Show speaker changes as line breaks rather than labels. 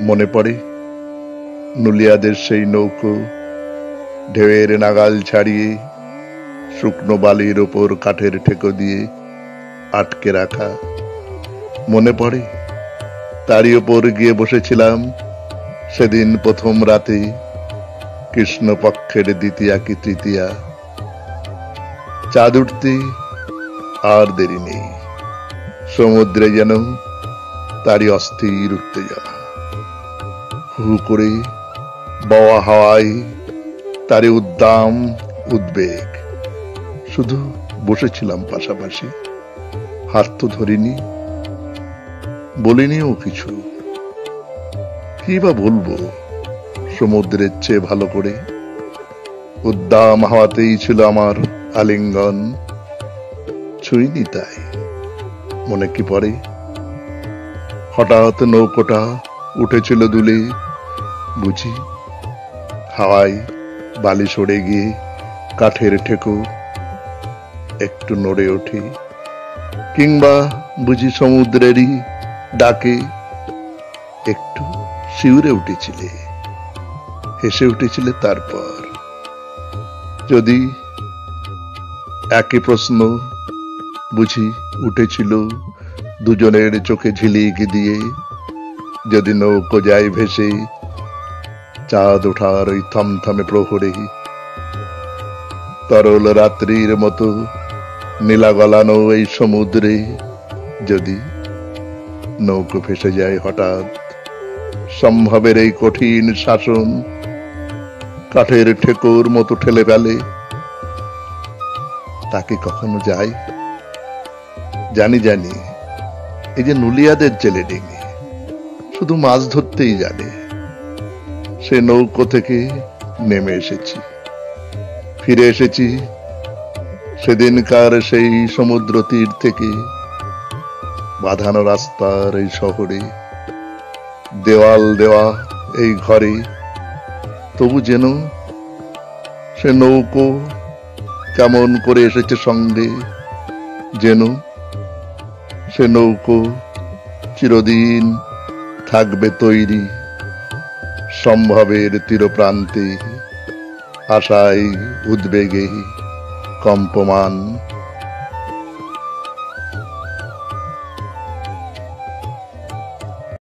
মনে পড়ে নুলিয়াদের সেই নৌকো, ঢেউয়ের নাগাল ছাড়িয়ে শুকনো বালির ওপর কাঠের ঠেকো দিয়ে আটকে রাখা। মনে পড়ে তারই ওপর গিয়ে বসেছিলাম সেদিন প্রথম রাতে, কৃষ্ণপক্ষের দ্বিতীয়া কি তৃতীয়া। চাঁদ উঠতে আর দেরি নেই, সমুদ্রে যেন তারই অস্থির উত্তেজনা। হু করে বওয়া হাওয়ায় তারই উদ্দাম উদ্বেগ। শুধু বসেছিলাম পাশাপাশি, হাত তো ধরিনি, বলিনিও কিছু। কি বা বলবো সমুদ্রের চেয়ে ভালো করে? উদ্দাম হাওয়াতেই ছিল আমার আলিঙ্গন, ছুঁইনি তাই। মনে কি পড়ে হঠাৎ নৌকোটা উঠেছিল দুলে, বুঝি হাওয়ায় বালি সরে গিয়ে কাঠের ঠেকো একটু নড়ে ওঠে, কিংবা বুঝি সমুদ্রেরই ডাকে একটু শিউরে উঠেছিলে, হেসে উঠেছিলে। তারপর যদি একই প্রশ্ন বুঝি উঠেছিল দুজনের চোখে ঝিলিক দিয়ে, যদি নৌকো যায় ভেসে চাঁদ ওঠার ওই থমথমে প্রহরে, তরল রাত্রির মতো নীলা গলানো এই সমুদ্রে, যদি নৌকো ভেসে যায় হঠাৎ সম্ভবের এই কঠিন শাসন, কাঠের ঠেকুর মতো ঠেলে ফেলে, তাকে কখনো যায়? জানি জানি এই যে নুলিয়াদের জেলে ডিঙি শুধু মাছ ধরতেই জানে, সে নৌকো থেকে নেমে এসেছি, ফিরে এসেছি সেদিনকার সেই সমুদ্র তীর থেকে, বাঁধানো রাস্তার এই শহরে, দেওয়াল দেওয়া এই ঘরে। তবু যেন সে নৌকো কেমন করে এসেছে সঙ্গে, যেন সে নৌকো চিরদিন থাকবে তৈরি সম্ভবের তীরপ্রান্তে, আশায় উদ্বেগে কম্পমান।